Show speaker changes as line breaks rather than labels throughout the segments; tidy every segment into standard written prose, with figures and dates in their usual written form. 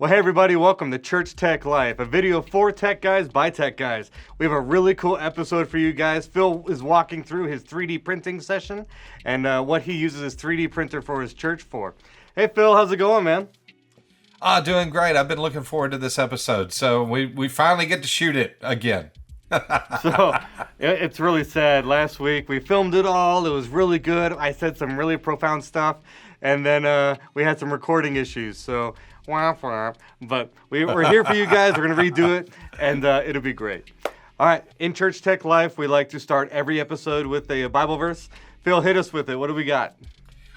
Well, hey everybody, welcome to Church Tech Life, a video for tech guys by tech guys. We have a really cool episode for you guys. Phil is walking through his 3D printing session and what he uses his 3D printer for his church for. Hey Phil, how's it going, man?
Doing great. I've been looking forward to this episode. So we finally get to shoot it again.
So it's really sad. Last week we filmed it all. It was really good. I said some really profound stuff, and then we had some recording issues. So but we're here for you guys. We're gonna redo it, and it'll be great. All right, in Church Tech Life, we like to start every episode with a Bible verse. Phil, hit us with it. What do we got?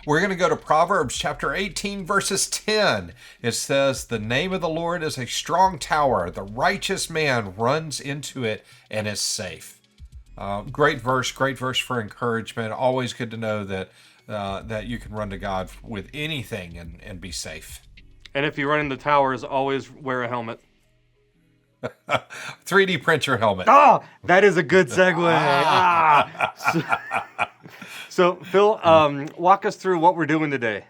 We're going to go to Proverbs chapter 18, verses 10. It says, "The name of the Lord is a strong tower. The righteous man runs into it and is safe." Great verse for encouragement. Always good to know that you can run to God with anything and be safe.
And if you run into towers, always wear a helmet.
3D print your helmet.
Oh, that is a good segue. So Phil, walk us through what we're doing today.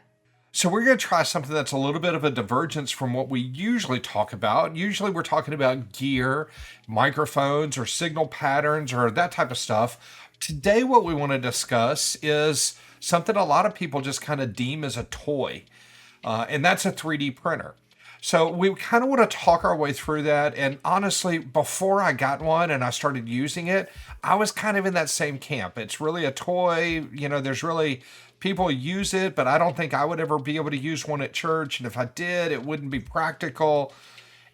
So we're going to try something that's a little bit of a divergence from what we usually talk about. Usually we're talking about gear, microphones, or signal patterns, or that type of stuff. Today what we want to discuss is something a lot of people just kind of deem as a toy, and that's a 3D printer. So we kind of want to talk our way through that. And honestly, before I got one and I started using it, I was kind of in that same camp. It's really a toy. You know, there's really people use it, but I don't think I would ever be able to use one at church. And if I did, it wouldn't be practical.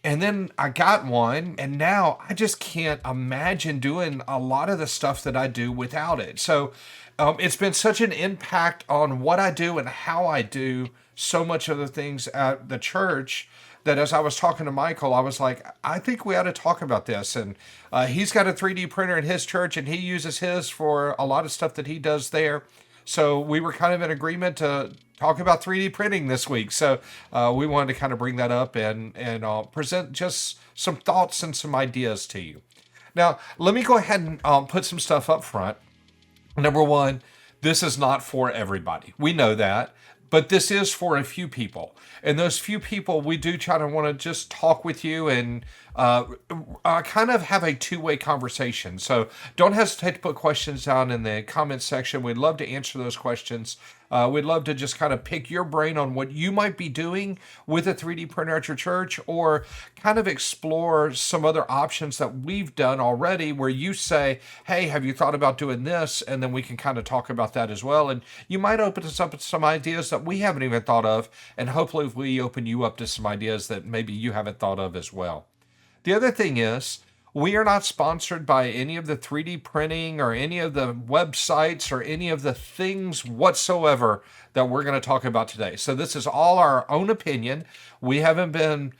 And then I got one, and now I just can't imagine doing a lot of the stuff that I do without it. So it's been such an impact on what I do and how I do so much of the things at the church that as I was talking to Michael, I was like, I think we ought to talk about this. And he's got a 3D printer in his church, and he uses his for a lot of stuff that he does there. So we were kind of in agreement to talk about 3D printing this week. So we wanted to kind of bring that up and present just some thoughts and some ideas to you. Now, let me go ahead and put some stuff up front. Number one, this is not for everybody. We know that. But this is for a few people. And those few people, we do try to want to just talk with you and kind of have a two-way conversation. So don't hesitate to put questions down in the comments section. We'd love to answer those questions. We'd love to just kind of pick your brain on what you might be doing with a 3D printer at your church, or kind of explore some other options that we've done already where you say, hey, have you thought about doing this? And then we can kind of talk about that as well. And you might open us up to some ideas that we haven't even thought of. And hopefully we open you up to some ideas that maybe you haven't thought of as well. The other thing is, we are not sponsored by any of the 3D printing or any of the websites or any of the things whatsoever that we're going to talk about today. So this is all our own opinion. We haven't been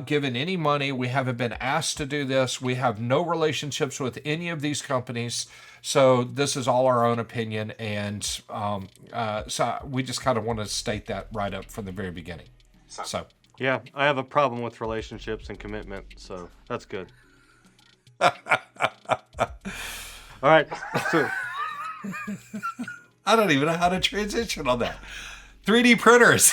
given any money. We haven't been asked to do this. We have no relationships with any of these companies. So this is all our own opinion. And so we just kind of want to state that right up from the very beginning. So
Yeah, I have a problem with relationships and commitment, so that's good. All right, so
I don't even know how to transition on that. 3D printers.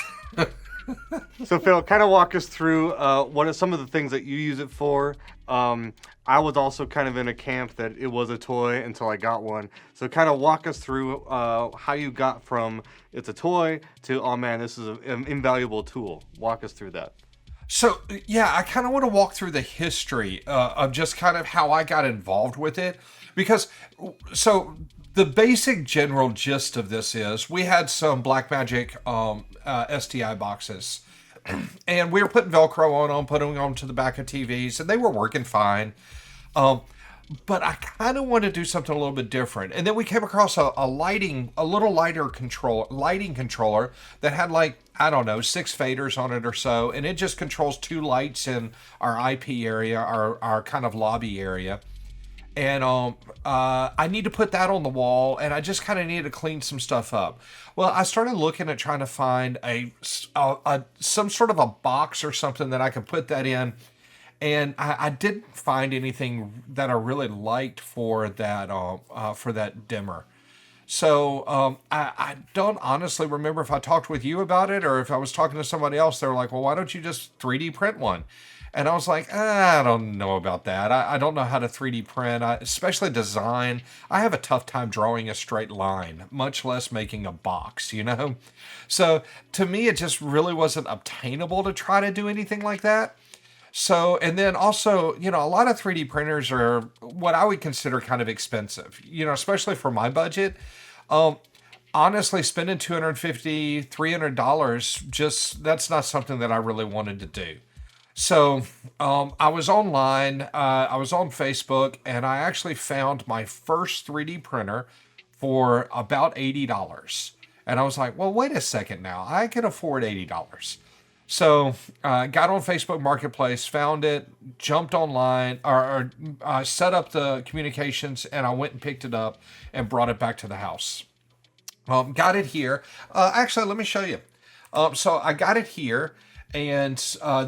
So Phil, kind of walk us through what are some of the things that you use it for. I was also kind of in a camp that it was a toy until I got one. So kind of walk us through how you got from it's a toy to, oh man, this is an invaluable tool. Walk us through that.
So, yeah, I kind of want to walk through the history of just kind of how I got involved with it. Because, so the basic general gist of this is we had some Blackmagic STI boxes. And we were putting Velcro on them, putting them onto the back of TVs, and they were working fine. But I kind of wanted to do something a little bit different. And then we came across a little lighting controller that had like, I don't know, 6 faders on it or so. And it just controls 2 lights in our IP area, our kind of lobby area. And I need to put that on the wall, and I just kind of needed to clean some stuff up. Well, I started looking at trying to find some sort of a box or something that I could put that in. And I didn't find anything that I really liked for that dimmer. So I don't honestly remember if I talked with you about it or if I was talking to somebody else. They were like, well, why don't you just 3D print one? And I was like, I don't know about that. I don't know how to 3D print, especially design. I have a tough time drawing a straight line, much less making a box, you know? So to me, it just really wasn't obtainable to try to do anything like that. So, and then also, a lot of 3D printers are what I would consider kind of expensive, especially for my budget. Um, Honestly, spending $250, $300, just that's not something that I really wanted to do. So I was online, I was on Facebook, and I actually found my first 3D printer for about $80. And I was like, well, wait a second now, I can afford $80. So got on Facebook Marketplace, found it, jumped online, or set up the communications, and I went and picked it up and brought it back to the house. Got it here. Actually, let me show you. So I got it here, and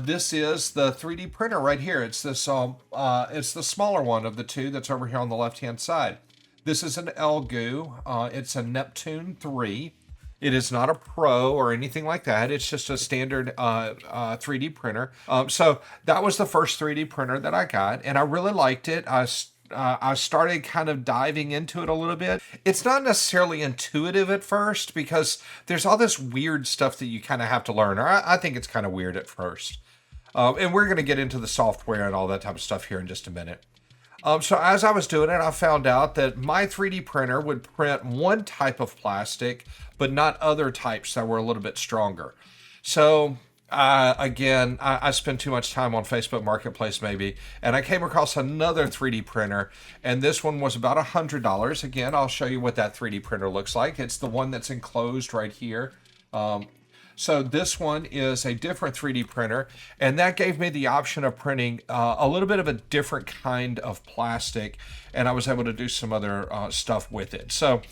this is the 3D printer right here. It's this. It's the smaller one of the two that's over here on the left-hand side. This is an Elegoo. It's a Neptune 3. It is not a Pro or anything like that. It's just a standard 3D printer. So that was the first 3D printer that I got, and I really liked it. I started kind of diving into it a little bit. It's not necessarily intuitive at first because there's all this weird stuff that you kind of have to learn. Or I think it's kind of weird at first. And we're going to get into the software and all that type of stuff here in just a minute. So as I was doing it, I found out that my 3D printer would print one type of plastic, but not other types that were a little bit stronger. So again, I spent too much time on Facebook Marketplace maybe, and I came across another 3D printer, and this one was about $100. Again, I'll show you what that 3D printer looks like. It's the one that's enclosed right here. So this one is a different 3D printer, and that gave me the option of printing a little bit of a different kind of plastic, and I was able to do some other stuff with it. So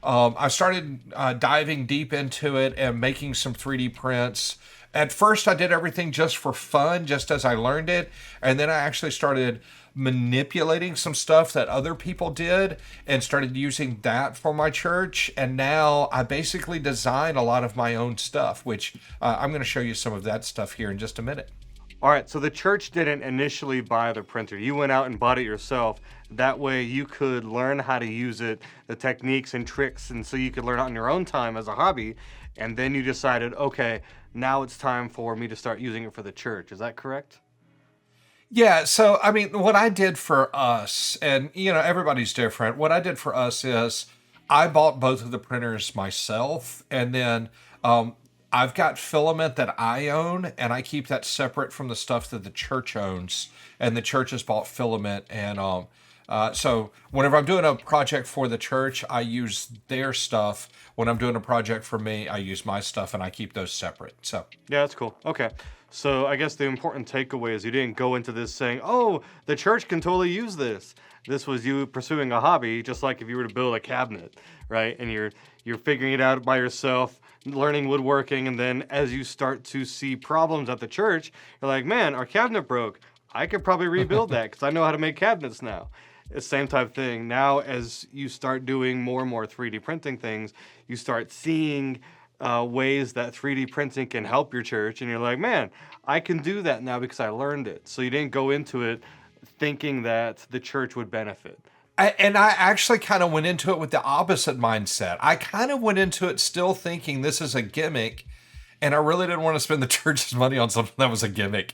I started diving deep into it and making some 3D prints. At first, I did everything just for fun, just as I learned it, and then I actually started manipulating some stuff that other people did and started using that for my church. And now I basically design a lot of my own stuff, which I'm going to show you some of that stuff here in just a minute.
All right, so the church didn't initially buy the printer. You went out and bought it yourself. That way you could learn how to use it, the techniques and tricks, and so you could learn on your own time as a hobby. And then you decided, okay, now it's time for me to start using it for the church. Is that correct?
Yeah, so I mean, what I did for us, and everybody's different. What I did for us is I bought both of the printers myself, and then I've got filament that I own, and I keep that separate from the stuff that the church owns, and the church has bought filament. And so whenever I'm doing a project for the church, I use their stuff. When I'm doing a project for me, I use my stuff, and I keep those separate. So
Yeah, that's cool. Okay. So I guess the important takeaway is you didn't go into this saying, oh, the church can totally use this. This was you pursuing a hobby, just like if you were to build a cabinet, right? And you're figuring it out by yourself, learning woodworking, and then as you start to see problems at the church, you're like, man, our cabinet broke. I could probably rebuild that because I know how to make cabinets now. It's the same type of thing. Now, as you start doing more and more 3D printing things, you start seeing ways that 3D printing can help your church, and you're like, man, I can do that now because I learned it. So you didn't go into it thinking that the church would benefit.
And I actually kind of went into it with the opposite mindset. I kind of went into it still thinking this is a gimmick, and I really didn't want to spend the church's money on something that was a gimmick.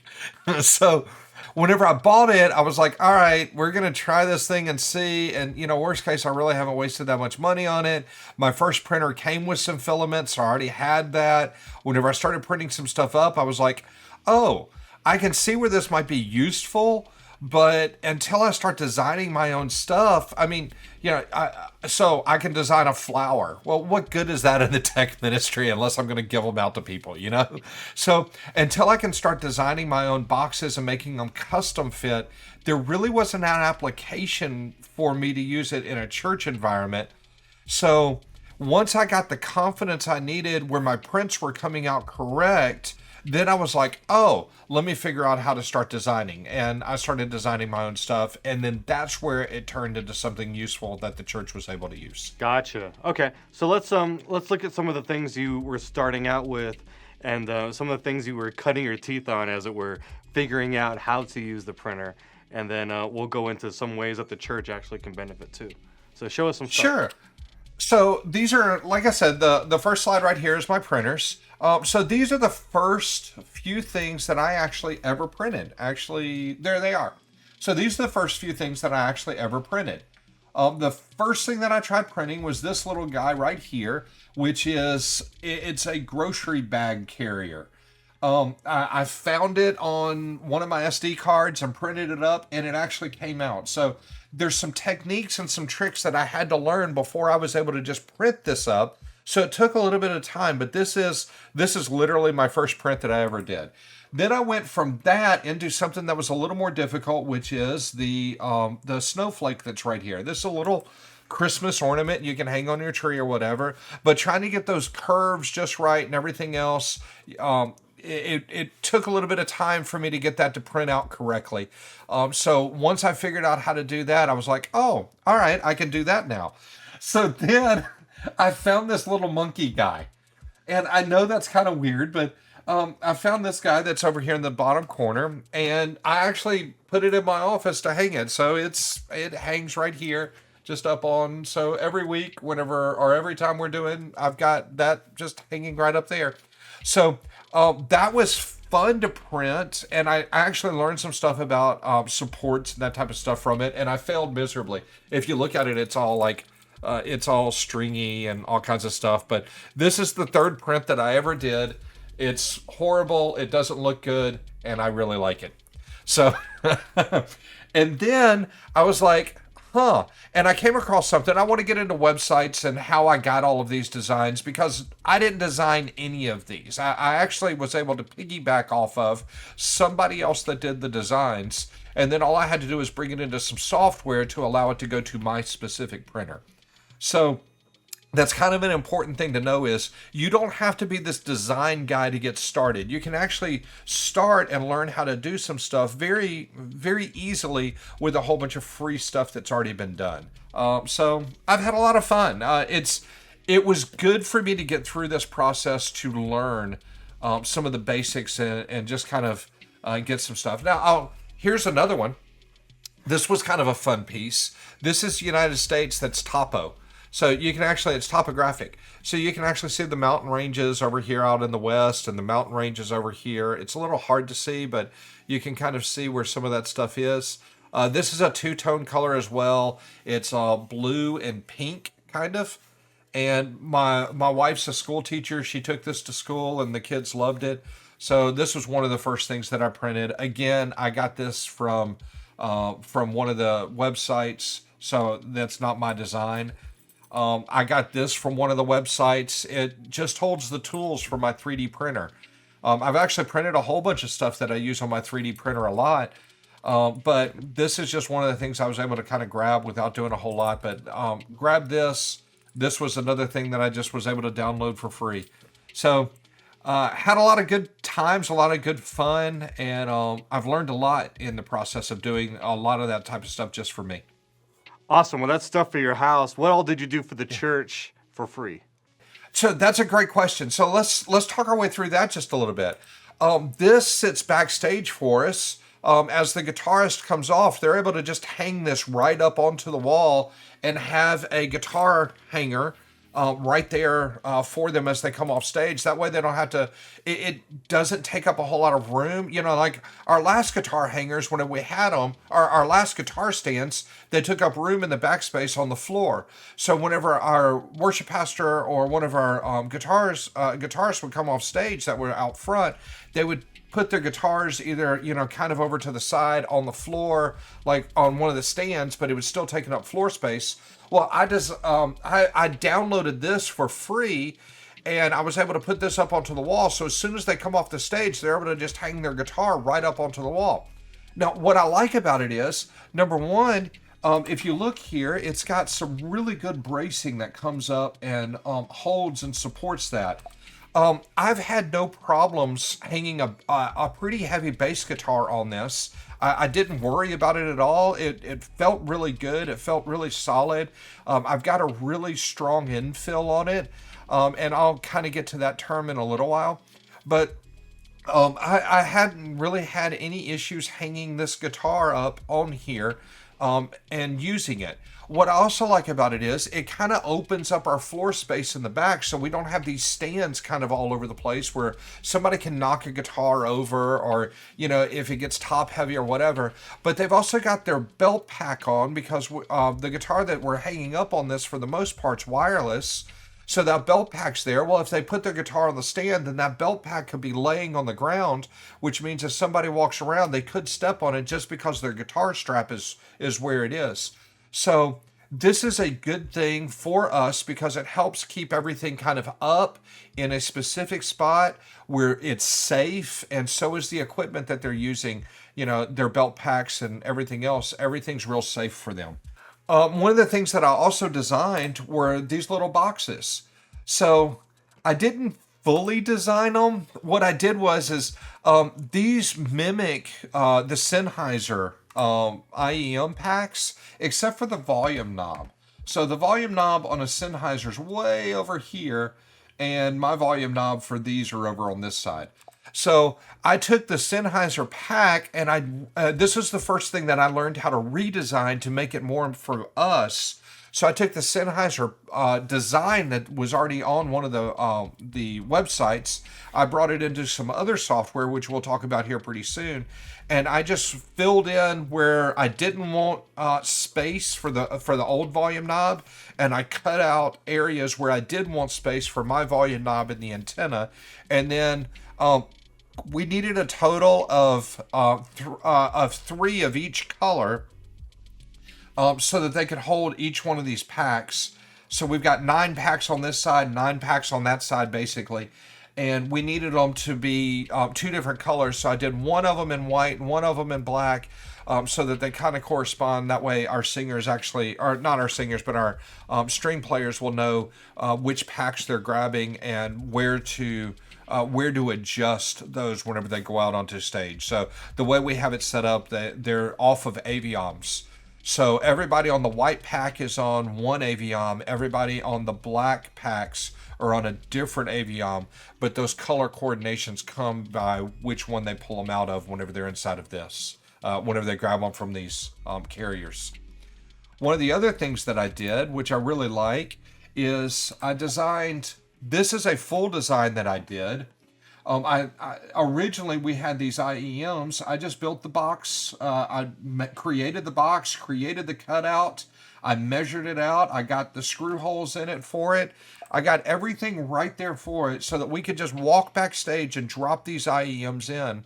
So whenever I bought it, I was like, all right, we're going to try this thing and see. And, worst case, I really haven't wasted that much money on it. My first printer came with some filaments. So I already had that. Whenever I started printing some stuff up, I was like, oh, I can see where this might be useful. But until I start designing my own stuff, I mean, so I can design a flower. Well, what good is that in the tech ministry unless I'm going to give them out to people, So until I can start designing my own boxes and making them custom fit, there really wasn't an application for me to use it in a church environment. So once I got the confidence I needed where my prints were coming out correct, then I was like, oh, let me figure out how to start designing. And I started designing my own stuff. And then that's where it turned into something useful that the church was able to use.
Gotcha. Okay, so let's look at some of the things you were starting out with, and some of the things you were cutting your teeth on, as it were, figuring out how to use the printer, and then we'll go into some ways that the church actually can benefit too. So show us some stuff.
Sure. So these are, like I said, the first slide right here is my printers. So these are the first few things that I actually ever printed. Actually, there they are. So these are the first few things that I actually ever printed. The first thing that I tried printing was this little guy right here, which is, it's a grocery bag carrier. I found it on one of my SD cards and printed it up, and it actually came out. So there's some techniques and some tricks that I had to learn before I was able to just print this up. So it took a little bit of time, but this is literally my first print that I ever did. Then I went from that into something that was a little more difficult, which is the snowflake that's right here. This is a little Christmas ornament you can hang on your tree or whatever, but trying to get those curves just right and everything else, it took a little bit of time for me to get that to print out correctly. So once I figured out how to do that, I was like, oh, all right, I can do that now. So then I found this little monkey guy. And I know that's kind of weird, but I found this guy that's over here in the bottom corner, and I actually put it in my office to hang it. So it hangs right here, just up on. So every week, whenever or every time we're doing, I've got that just hanging right up there. So that was fun to print, and I actually learned some stuff about supports and that type of stuff from it, and I failed miserably. If you look at it, it's all like it's all stringy and all kinds of stuff. But this is the third print that I ever did. It's horrible. It doesn't look good, and I really like it. So, and then I was like, and I came across something. I want to get into websites and how I got all of these designs, because I didn't design any of these. I actually was able to piggyback off of somebody else that did the designs. And then all I had to do was bring it into some software to allow it to go to my specific printer. So that's kind of an important thing to know, is you don't have to be this design guy to get started. You can actually start and learn how to do some stuff very, very easily with a whole bunch of free stuff that's already been done. So I've had a lot of fun. It was good for me to get through this process to learn some of the basics and just kind of get some stuff. Now, here's another one. This was kind of a fun piece. This is United States, that's topo. So you can actually, it's topographic. So you can actually see the mountain ranges over here out in the west and the mountain ranges over here. It's a little hard to see, but you can kind of see where some of that stuff is. This is a two-tone color as well. It's blue and pink, kind of. And my wife's a school teacher. She took this to school and the kids loved it. So this was one of the first things that I printed. Again, I got this from one of the websites, so that's not my design. I got this from one of the websites. It just holds the tools for my 3D printer. I've actually printed a whole bunch of stuff that I use on my 3D printer a lot. But this is just one of the things I was able to kind of grab without doing a whole lot. But grab this. This was another thing that I just was able to download for free. So had a lot of good times, a lot of good fun. And I've learned a lot in the process of doing a lot of that type of stuff just for me.
Awesome. Well, that's stuff for your house. What all did you do for the church for free?
So that's a great question. So let's talk our way through that just a little bit. This sits backstage for us. As the guitarist comes off, they're able to just hang this right up onto the wall and have a guitar hanger right there for them as they come off stage. That way they don't have to, it doesn't take up a whole lot of room. You know, like our last guitar hangers, when we had them, our last guitar stands, they took up room in the backspace on the floor. So whenever our worship pastor or one of our guitarists would come off stage that were out front, they would put their guitars either, you know, kind of over to the side on the floor, like on one of the stands, but it was still taking up floor space. Well, I downloaded this for free, and I was able to put this up onto the wall. So as soon as they come off the stage, they're able to just hang their guitar right up onto the wall. Now, what I like about it is, number one, If you look here, it's got some really good bracing that comes up and holds and supports that. I've had no problems hanging a pretty heavy bass guitar on this. I didn't worry about it at all. It felt really good. It felt really solid. I've got a really strong infill on it, and I'll kind of get to that term in a little while. But I hadn't really had any issues hanging this guitar up on here and using it. What I also like about it is it kind of opens up our floor space in the back so we don't have these stands kind of all over the place where somebody can knock a guitar over or, if it gets top heavy or whatever. But they've also got their belt pack on because the guitar that we're hanging up on this for the most part's wireless. So that belt pack's there. Well, if they put their guitar on the stand, then that belt pack could be laying on the ground, which means if somebody walks around, they could step on it just because their guitar strap is where it is. So this is a good thing for us because it helps keep everything kind of up in a specific spot where it's safe, and so is the equipment that they're using, their belt packs and everything else. Everything's real safe for them. One of the things that I also designed were these little boxes. So I didn't fully design them. What I did was these mimic the Sennheiser IEM packs, except for the volume knob. So the volume knob on a Sennheiser is way over here, and my volume knob for these are over on this side. So I took the Sennheiser pack, and this was the first thing that I learned how to redesign to make it more for us. So I took the Sennheiser design that was already on one of the websites. I brought it into some other software, which we'll talk about here pretty soon, and I just filled in where I didn't want space for the old volume knob, and I cut out areas where I did want space for my volume knob and the antenna, and then we needed a total of 3 of each color. So that they could hold each one of these packs. So we've got 9 packs on this side, 9 packs on that side, basically. And we needed them to be 2 different colors. So I did one of them in white and one of them in black, so that they kind of correspond. That way our singers actually, or not our singers, but our string players will know which packs they're grabbing and where to adjust those whenever they go out onto stage. So the way we have it set up, they're off of avioms. So everybody on the white pack is on one aviom. Everybody on the black packs are on a different aviom. But those color coordinations come by which one they pull them out of whenever they're inside of this. Whenever they grab them from these carriers. One of the other things that I did, which I really like, is I designed. This is a full design that I did. I originally we had these IEMs. I just built the box. I created the box, created the cutout. I measured it out. I got the screw holes in it for it. I got everything right there for it so that we could just walk backstage and drop these IEMs in.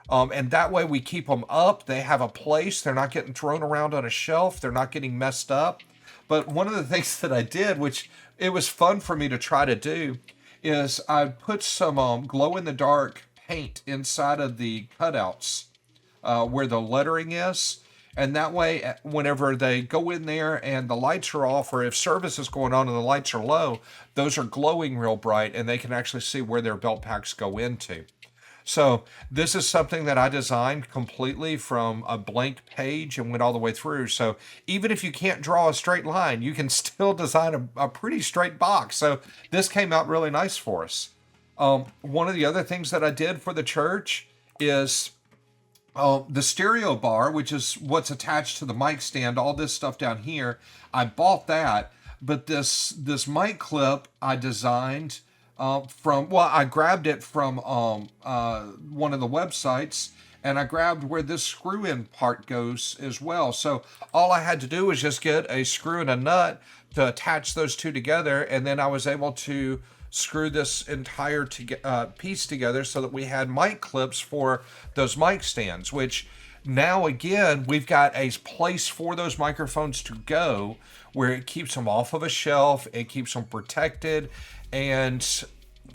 And that way we keep them up. They have a place. They're not getting thrown around on a shelf. They're not getting messed up. But one of the things that I did, which it was fun for me to try to do, is I put some glow-in-the-dark paint inside of the cutouts where the lettering is. And that way, whenever they go in there and the lights are off, or if service is going on and the lights are low, those are glowing real bright, and they can actually see where their belt packs go into. So this is something that I designed completely from a blank page and went all the way through. So even if you can't draw a straight line, you can still design a pretty straight box. So this came out really nice for us. One of the other things that I did for the church is the stereo bar, which is what's attached to the mic stand, all this stuff down here. I bought that, but this mic clip I designed I grabbed it from one of the websites, and I grabbed where this screw-in part goes as well. So all I had to do was just get a screw and a nut to attach those two together, and then I was able to screw this entire piece together so that we had mic clips for those mic stands, which now again, we've got a place for those microphones to go where it keeps them off of a shelf, it keeps them protected, and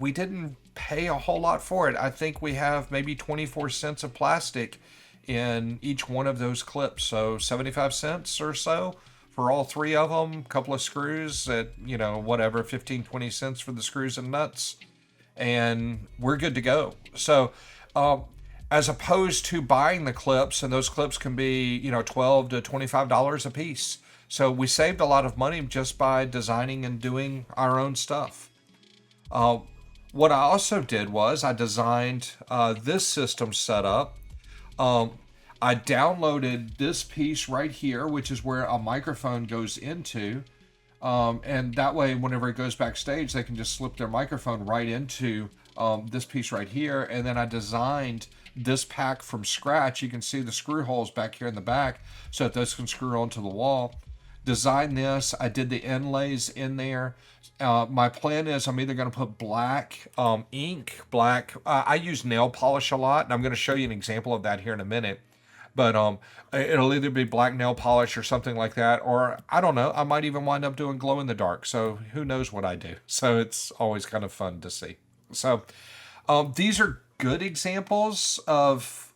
we didn't pay a whole lot for it. I think we have maybe 24 cents of plastic in each one of those clips. So 75 cents or so for all three of them, a couple of screws at, whatever, 15, 20 cents for the screws and nuts. And we're good to go. So, as opposed to buying the clips, and those clips can be, $12 to $25 a piece. So we saved a lot of money just by designing and doing our own stuff. What I also did was I designed this system setup. I downloaded this piece right here, which is where a microphone goes into. And that way, whenever it goes backstage, they can just slip their microphone right into this piece right here. And then I designed this pack from scratch. You can see the screw holes back here in the back so that those can screw onto the wall. Designed this. I did the inlays in there. My plan is I'm either going to put black ink, I use nail polish a lot, and I'm going to show you an example of that here in a minute. But it'll either be black nail polish or something like that, or I don't know, I might even wind up doing glow in the dark. So who knows what I do. So it's always kind of fun to see. So these are good examples of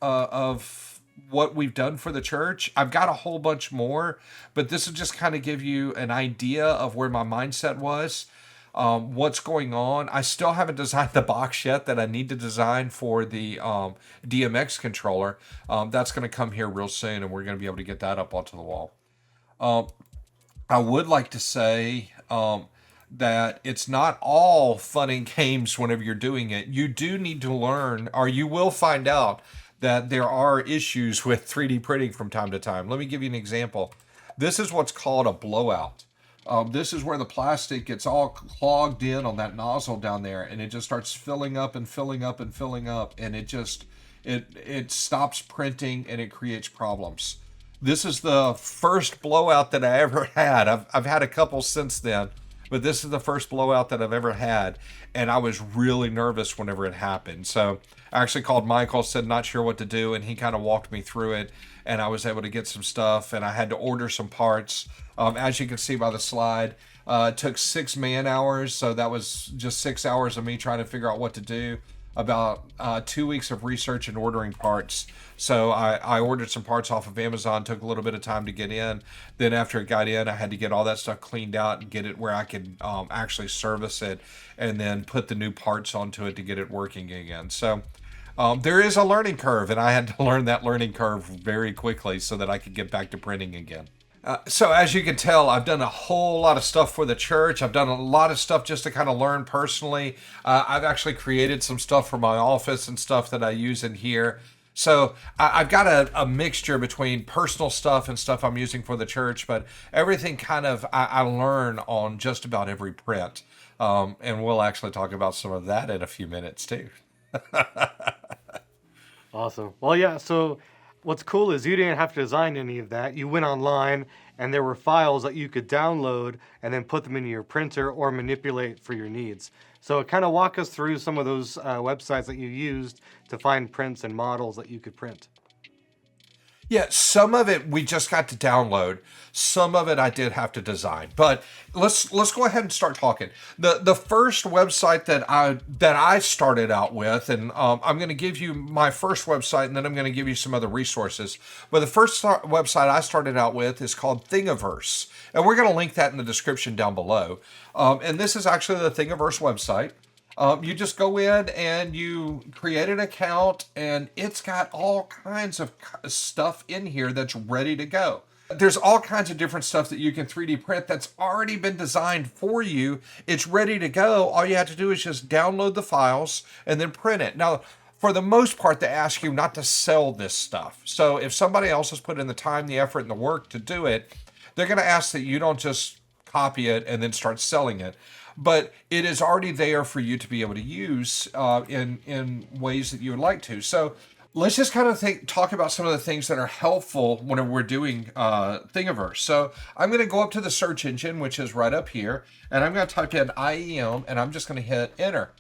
what we've done for the church. I've got a whole bunch more, but this will just kind of give you an idea of where my mindset was, what's going on. I still haven't designed the box yet that I need to design for the DMX controller. That's going to come here real soon, and we're going to be able to get that up onto the wall. I would like to say that it's not all fun and games whenever you're doing it. You do need to learn, or you will find out that there are issues with 3D printing from time to time. Let me give you an example. This is what's called a blowout. This is where the plastic gets all clogged in on that nozzle down there, and it just starts filling up and filling up and filling up, and it stops printing, and it creates problems. This is the first blowout that I ever had. I've had a couple since then, but this is the first blowout that I've ever had, and I was really nervous whenever it happened. So I actually called Michael, said not sure what to do, and he kind of walked me through it, and I was able to get some stuff, and I had to order some parts. As you can see by the slide, it took 6 man hours, so that was just 6 hours of me trying to figure out what to do. About 2 weeks of research and ordering parts. So I ordered some parts off of Amazon, took a little bit of time to get in. Then after it got in, I had to get all that stuff cleaned out and get it where I could actually service it, and then put the new parts onto it to get it working again. So there is a learning curve, and I had to learn that learning curve very quickly so that I could get back to printing again. So as you can tell, I've done a whole lot of stuff for the church. I've done a lot of stuff just to kind of learn personally. I've actually created some stuff for my office and stuff that I use in here. So I've got a mixture between personal stuff and stuff I'm using for the church, but everything kind of I learn on just about every print. And we'll actually talk about some of that in a few minutes too.
Awesome. Well, yeah, so what's cool is you didn't have to design any of that. You went online and there were files that you could download and then put them into your printer or manipulate for your needs. So kind of walk us through some of those websites that you used to find prints and models that you could print.
Yeah, some of it we just got to download. Some of it I did have to design. But let's go ahead and start talking. The first website that I started out with, and I'm going to give you my first website, and then I'm going to give you some other resources. But the first website I started out with is called Thingiverse, and we're going to link that in the description down below. And this is actually the Thingiverse website. You just go in and you create an account, and it's got all kinds of stuff in here that's ready to go. There's all kinds of different stuff that you can 3D print that's already been designed for you. It's ready to go. All you have to do is just download the files and then print it. Now, for the most part, they ask you not to sell this stuff. So if somebody else has put in the time, the effort, and the work to do it, they're going to ask that you don't just copy it and then start selling it. But it is already there for you to be able to use in ways that you would like to. So let's just kind of talk about some of the things that are helpful when we're doing Thingiverse. So I'm going to go up to the search engine, which is right up here, and I'm going to type in IEM, and I'm just going to hit enter.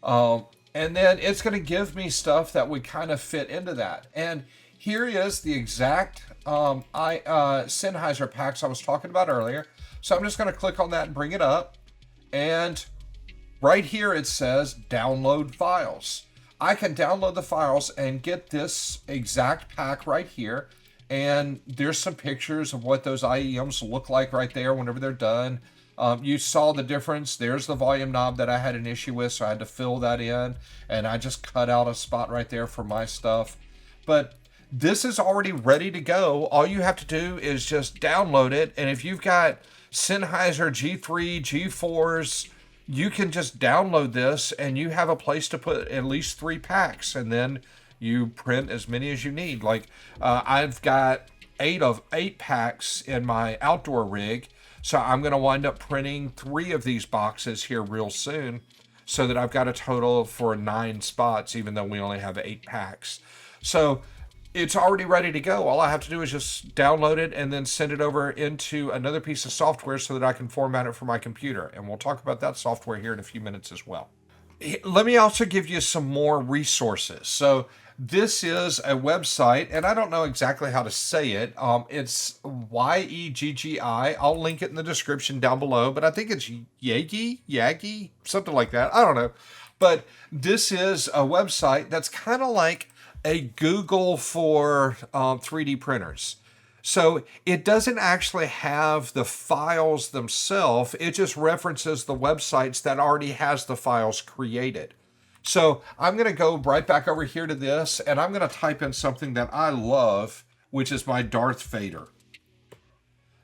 And then it's going to give me stuff that would kind of fit into that. And here is the exact Sennheiser packs I was talking about earlier. So I'm just going to click on that and bring it up. And right here it says download files. I can download the files and get this exact pack right here. And there's some pictures of what those IEMs look like right there whenever they're done. You saw the difference. There's the volume knob that I had an issue with, so I had to fill that in. And I just cut out a spot right there for my stuff. But this is already ready to go. All you have to do is just download it. And if you've got Sennheiser G3, G4s, you can just download this and you have a place to put at least 3 packs. And then you print as many as you need. Like I've got 8 packs in my outdoor rig. So I'm going to wind up printing 3 of these boxes here real soon, so that I've got a total for 9 spots, even though we only have 8 packs. So it's already ready to go. All I have to do is just download it and then send it over into another piece of software so that I can format it for my computer. And we'll talk about that software here in a few minutes as well. Let me also give you some more resources. So this is a website, and I don't know exactly how to say it. It's Yeggi. I'll link it in the description down below, but I think it's Yagi, something like that. I don't know. But this is a website that's kind of like a Google for 3D printers. So it doesn't actually have the files themselves. It just references the websites that already has the files created. So I'm going to go right back over here to this, and I'm going to type in something that I love, which is my Darth Vader.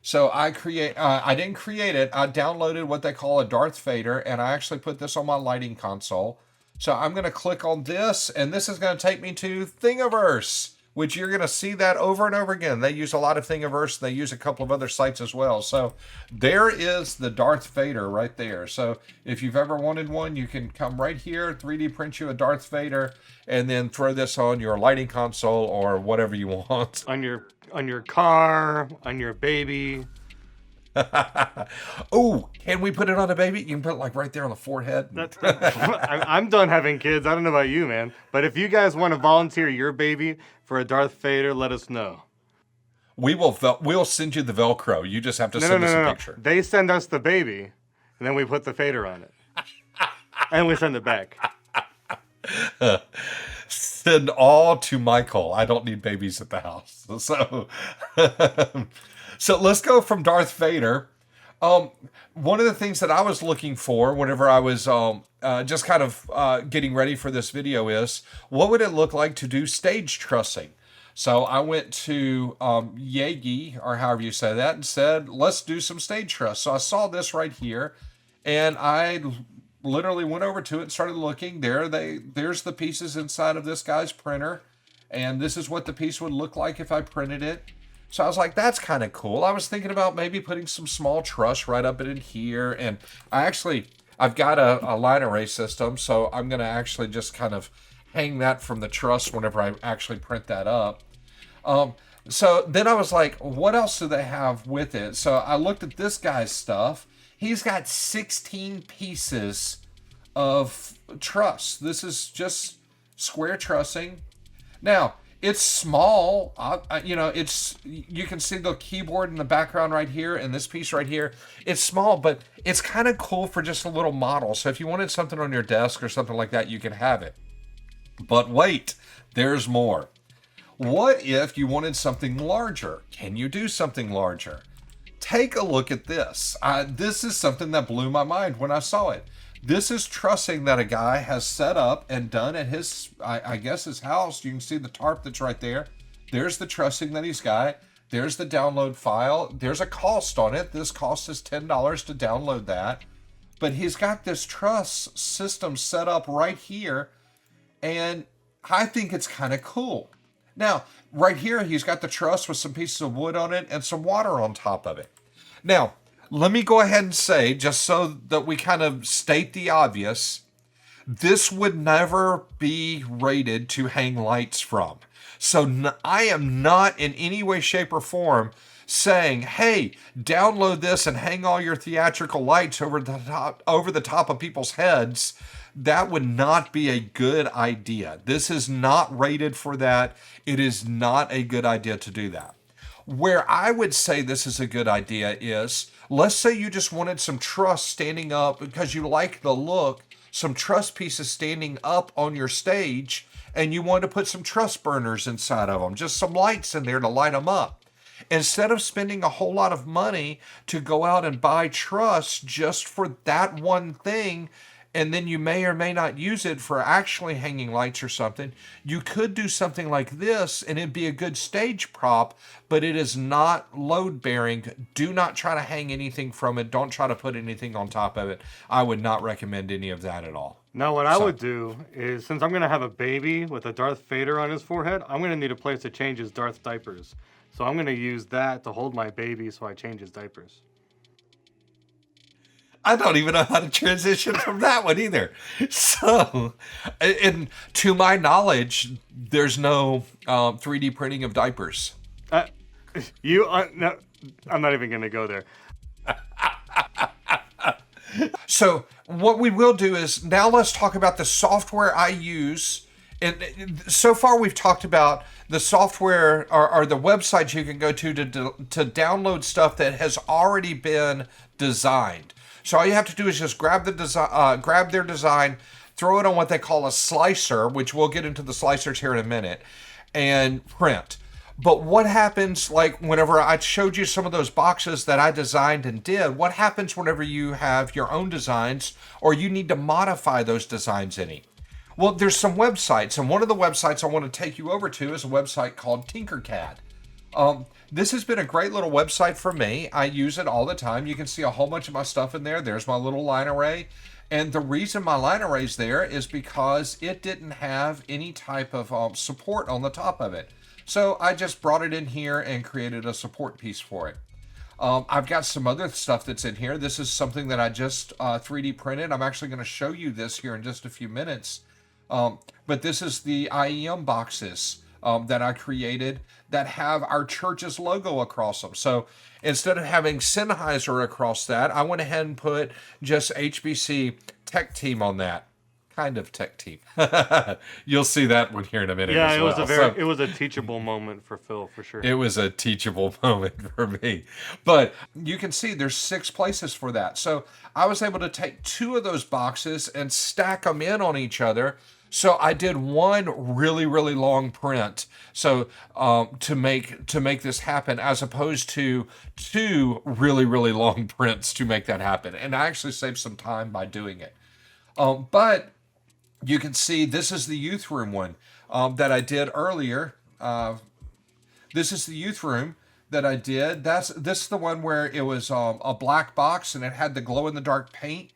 So I didn't create it. I downloaded what they call a Darth Vader, and I actually put this on my lighting console. So I'm going to click on this, and this is going to take me to Thingiverse, which you're going to see that over and over again. They use a lot of Thingiverse. They use a couple of other sites as well. So there is the Darth Vader right there. So if you've ever wanted one, you can come right here, 3D print you a Darth Vader, and then throw this on your lighting console or whatever you want.
On your car, on your baby.
Oh, can we put it on a baby? You can put it like right there on the forehead.
I'm done having kids. I don't know about you, man. But if you guys want to volunteer your baby for a Darth Vader, let us know.
We'll send you the Velcro. You just have to send us a picture.
They send us the baby, and then we put the Vader on it. And we send it back.
Send all to Michael. I don't need babies at the house. So, so let's go from Darth Vader. One of the things that I was looking for whenever I was just kind of getting ready for this video is, what would it look like to do stage trussing? So I went to Yegi, or however you say that, and said, let's do some stage truss. So I saw this right here, and I literally went over to it and started looking. There's the pieces inside of this guy's printer, and this is what the piece would look like if I printed it. So I was like, that's kind of cool. I was thinking about maybe putting some small truss right up in here, and I've got a line array system, so I'm going to actually just kind of hang that from the truss whenever I actually print that up. So then I was like, what else do they have with it? So I looked at this guy's stuff. He's got 16 pieces of truss. This is just square trussing. Now, it's small. You can see the keyboard in the background right here, and this piece right here. It's small, but it's kind of cool for just a little model. So if you wanted something on your desk or something like that, you can have it. But wait, there's more. What if you wanted something larger? Can you do something larger? Take a look at this. This is something that blew my mind when I saw it. This is trussing that a guy has set up and done at his, I guess his house. You can see the tarp that's right there. There's the trussing that he's got. There's the download file. There's a cost on it. This cost is $10 to download that. But he's got this truss system set up right here, and I think it's kind of cool. Now, right here, he's got the truss with some pieces of wood on it and some water on top of it. Now, let me go ahead and say, just so that we kind of state the obvious, this would never be rated to hang lights from. So I am not in any way, shape, or form saying, hey, download this and hang all your theatrical lights over the top of people's heads. That would not be a good idea. This is not rated for that. It is not a good idea to do that. Where I would say this is a good idea is, let's say you just wanted some truss standing up because you like the look, some truss pieces standing up on your stage, and you want to put some truss burners inside of them, just some lights in there to light them up. Instead of spending a whole lot of money to go out and buy truss just for that one thing, and then you may or may not use it for actually hanging lights or something, you could do something like this and it'd be a good stage prop, but it is not load bearing. Do not try to hang anything from it. Don't try to put anything on top of it. I would not recommend any of that at all.
Now, what I would do is, since I'm going to have a baby with a Darth Vader on his forehead, I'm going to need a place to change his Darth diapers. So I'm going to use that to hold my baby so I change his diapers.
I don't even know how to transition from that one either. So, and to my knowledge, there's no 3D printing of diapers.
No, I'm not even going to go there.
So what we will do is now let's talk about the software I use. And so far we've talked about the software or the websites you can go to download stuff that has already been designed. So all you have to do is just grab their design, throw it on what they call a slicer, which we'll get into the slicers here in a minute, and print. But what happens, like whenever I showed you some of those boxes that I designed and did, what happens whenever you have your own designs or you need to modify those designs any? Well, there's some websites, and one of the websites I want to take you over to is a website called Tinkercad. This has been a great little website for me. I use it all the time. You can see a whole bunch of my stuff in there. There's my little line array. And the reason my line array's there is because it didn't have any type of support on the top of it. So I just brought it in here and created a support piece for it. I've got some other stuff that's in here. This is something that I just 3D printed. I'm actually going to show you this here in just a few minutes. But this is the IEM boxes that I created that have our church's logo across them. So instead of having Sennheiser across that, I went ahead and put just HBC Tech Team on that. Kind of Tech Team. You'll see that one here in a minute.
Yeah,
as well.
it was a teachable moment for Phil, for sure.
It was a teachable moment for me. But you can see there's 6 places for that. So I was able to take 2 of those boxes and stack them in on each other. So I did one really, really long print. So to make this happen, as opposed to 2 really, really long prints to make that happen. And I actually saved some time by doing it. But you can see this is the youth room one that I did earlier. This is the youth room that I did. This is the one where it was a black box and it had the glow in the dark paint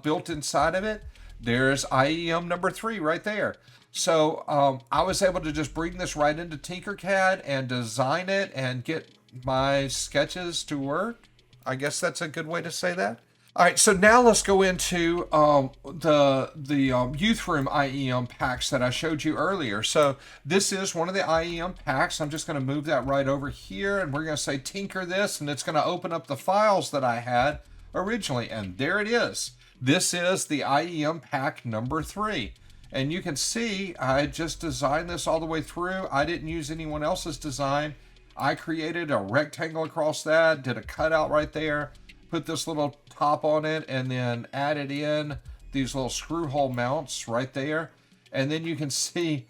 built inside of it. There's IEM number 3 right there. So I was able to just bring this right into Tinkercad and design it and get my sketches to work. I guess that's a good way to say that. All right, so now let's go into the youth room IEM packs that I showed you earlier. So this is one of the IEM packs. I'm just going to move that right over here, and we're going to say tinker this, and it's going to open up the files that I had originally, and there it is. This is the IEM pack number 3. And you can see I just designed this all the way through. I didn't use anyone else's design. I created a rectangle across that, did a cutout right there, put this little top on it, and then added in these little screw hole mounts right there. And then you can see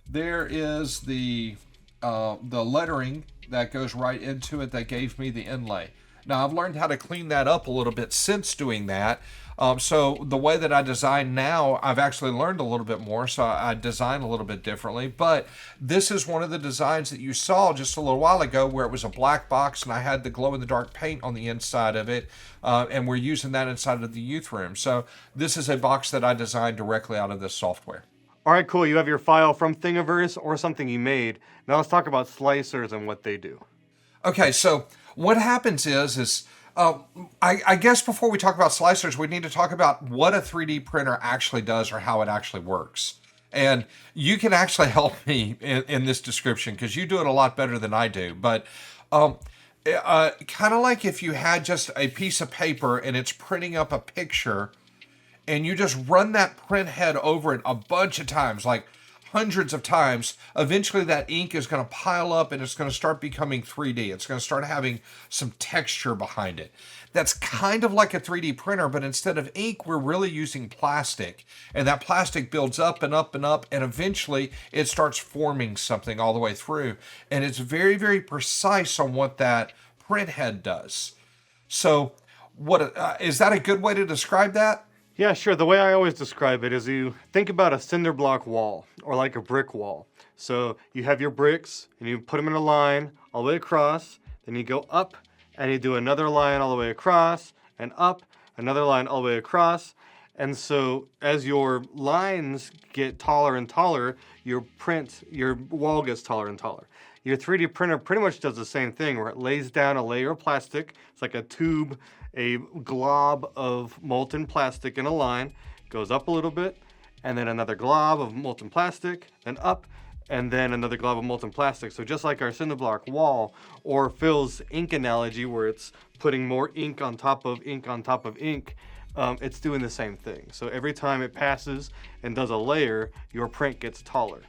there is the lettering that goes right into it that gave me the inlay. Now I've learned how to clean that up a little bit since doing that. So the way that I design now, I've actually learned a little bit more, so I design a little bit differently. But this is one of the designs that you saw just a little while ago where it was a black box and I had the glow-in-the-dark paint on the inside of it, and we're using that inside of the youth room. So this is a box that I designed directly out of this software.
All right, cool. You have your file from Thingiverse or something you made. Now let's talk about slicers and what they do.
Okay, so what happens is I guess before we talk about slicers, we need to talk about what a 3D printer actually does or how it actually works. And you can actually help me in this description because you do it a lot better than I do. But kind of like if you had just a piece of paper and it's printing up a picture and you just run that print head over it a bunch of times, like hundreds of times, eventually that ink is going to pile up and it's going to start becoming 3D. It's going to start having some texture behind it. That's kind of like a 3D printer, but instead of ink, we're really using plastic. And that plastic builds up and up and up, and eventually it starts forming something all the way through. And it's very, very precise on what that print head does. So, what is that a good way to describe that?
Yeah, sure. The way I always describe it is you think about a cinder block wall or like a brick wall. So you have your bricks and you put them in a line all the way across, then you go up and you do another line all the way across and up, another line all the way across. And so as your lines get taller and taller, your wall gets taller and taller. Your 3D printer pretty much does the same thing where it lays down a layer of plastic. It's like a tube, a glob of molten plastic in a line, goes up a little bit, and then another glob of molten plastic, then up, and then another glob of molten plastic. So just like our cinder block wall, or Phil's ink analogy where it's putting more ink on top of ink on top of ink, it's doing the same thing. So every time it passes and does a layer, your print gets taller.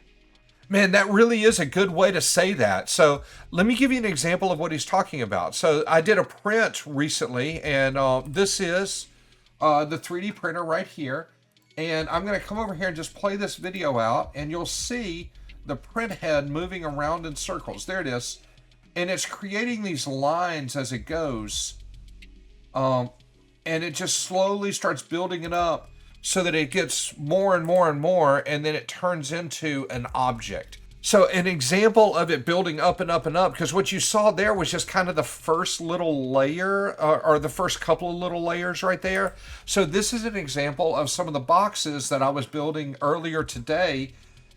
Man, that really is a good way to say that. So let me give you an example of what he's talking about. So I did a print recently, and this is the 3D printer right here. And I'm going to come over here and just play this video out, and you'll see the print head moving around in circles. There it is. And it's creating these lines as it goes. And it just slowly starts building it up so that it gets more and more and more, and then it turns into an object. So an example of it building up and up and up, because what you saw there was just kind of the first little layer, or the first couple of little layers right there. So this is an example of some of the boxes that I was building earlier today,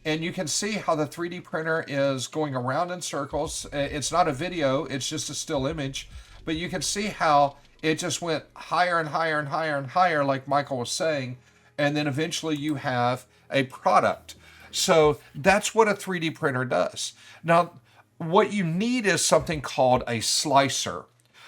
and you can see how the 3D printer is going around in circles. It's not a video, it's just a still image, but you can see how it just went higher and higher and higher and higher, like Michael was saying, and then eventually you have a product. So that's what a 3D printer does. Now, what you need is something called a slicer.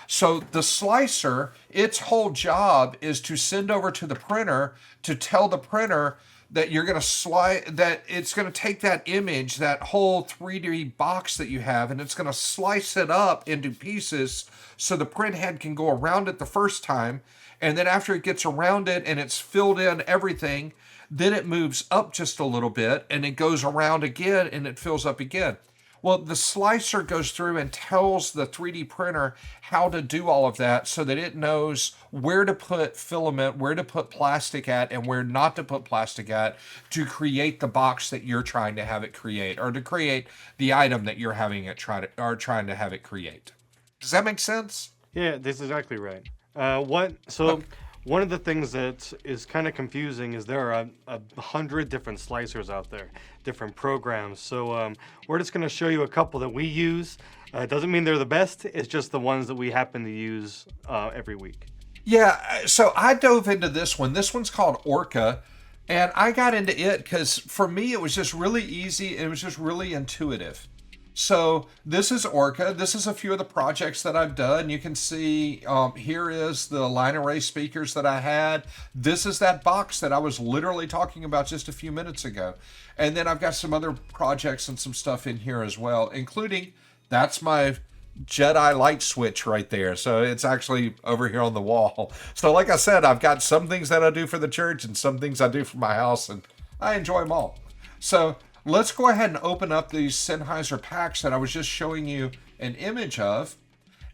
So the slicer, its whole job is to send over to the printer to tell the printer that you're going to that it's going to take that image, that whole 3D box that you have, and it's going to slice it up into pieces so the print head can go around it the first time. And then after it gets around it and it's filled in everything, then it moves up just a little bit and it goes around again and it fills up again. Well, the slicer goes through and tells the 3D printer how to do all of that so that it knows where to put filament, where to put plastic at, and where not to put plastic at to create the box that you're trying to have it create, or to create the item that you're having it trying to have it create. Does that make sense?
Yeah, that's exactly right. One of the things that is kind of confusing is there are 100 different slicers out there, different programs. So we're just going to show you a couple that we use. It doesn't mean they're the best. It's just the ones that we happen to use every week.
Yeah, so I dove into this one. This one's called Orca, and I got into it because for me it was just really easy. It was just really intuitive. So this is Orca. This is a few of the projects that I've done. You can see here is the line array speakers that I had. This is that box that I was literally talking about just a few minutes ago. And then I've got some other projects and some stuff in here as well, including that's my Jedi light switch right there. So it's actually over here on the wall. So like I said, I've got some things that I do for the church and some things I do for my house, and I enjoy them all. So let's go ahead and open up these Sennheiser packs that I was just showing you an image of.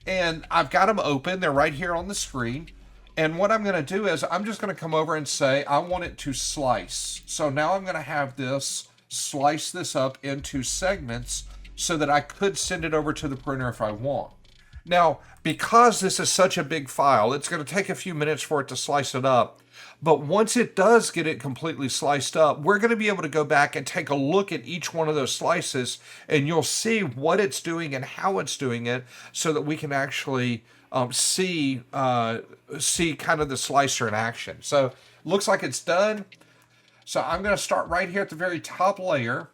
And I've got them open. They're right here on the screen. And what I'm going to do is I'm just going to come over and say I want it to slice. So now I'm going to have this slice this up into segments so that I could send it over to the printer if I want. Now, because this is such a big file, it's going to take a few minutes for it to slice it up. But once it does get it completely sliced up, we're going to be able to go back and take a look at each one of those slices, and you'll see what it's doing and how it's doing it so that we can actually see kind of the slicer in action. So looks like it's done. So I'm going to start right here at the very top layer,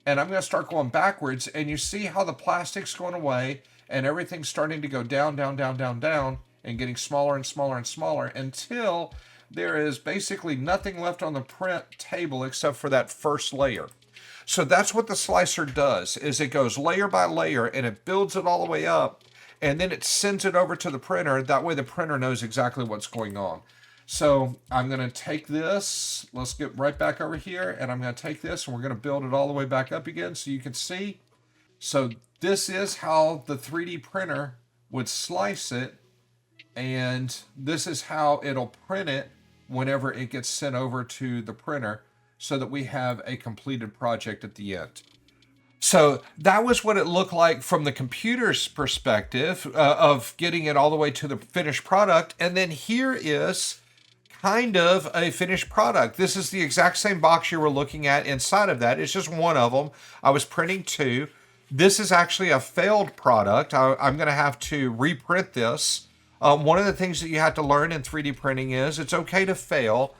and I'm going to start going backwards, and you see how the plastic's going away and everything's starting to go down, down, down, down, down, and getting smaller and smaller and smaller until there is basically nothing left on the print table except for that first layer. So that's what the slicer does, is it goes layer by layer and it builds it all the way up, and then it sends it over to the printer. That way the printer knows exactly what's going on. So I'm going to take this, let's get right back over here, and I'm going to take this and we're going to build it all the way back up again so you can see. So this is how the 3D printer would slice it, and this is how it'll print it whenever it gets sent over to the printer, so that we have a completed project at the end. So that was what it looked like from the computer's perspective of getting it all the way to the finished product. And then here is kind of a finished product. This is the exact same box you were looking at inside of that. It's just one of them. I was printing two. This is actually a failed product. I'm going to have to reprint this. One of the things that you have to learn in 3D printing is it's okay to fail.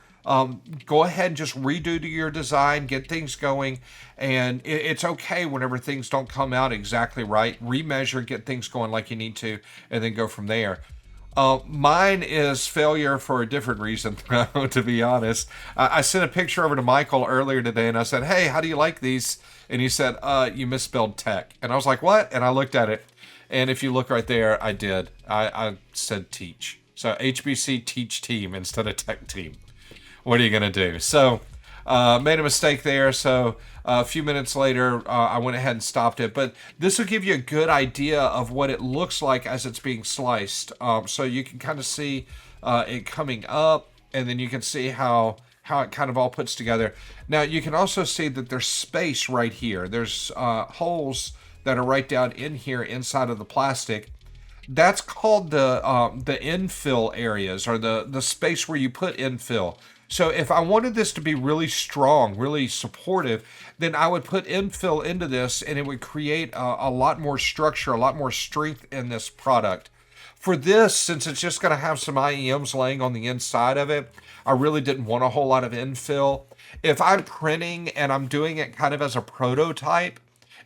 Go ahead and just redo to your design, get things going, and it's okay whenever things don't come out exactly right. Remeasure, get things going like you need to, and then go from there. Mine is failure for a different reason, to be honest. I sent a picture over to Michael earlier today, and I said, hey, how do you like these? And he said, you misspelled tech. And I was like, what? And I looked at it, and if you look right there, I did. I said teach. So HBC teach team instead of tech team. What are you going to do? So made a mistake there. So a few minutes later, I went ahead and stopped it. But this will give you a good idea of what it looks like as it's being sliced. So you can kind of see it coming up, and then you can see how it kind of all puts together. Now, you can also see that there's space right here. There's holes that are right down in here inside of the plastic. That's called the infill areas, or the space where you put infill. So if I wanted this to be really strong, really supportive, then I would put infill into this, and it would create a lot more structure, a lot more strength in this product. For this, since it's just going to have some IEMs laying on the inside of it, I really didn't want a whole lot of infill. If I'm printing and I'm doing it kind of as a prototype,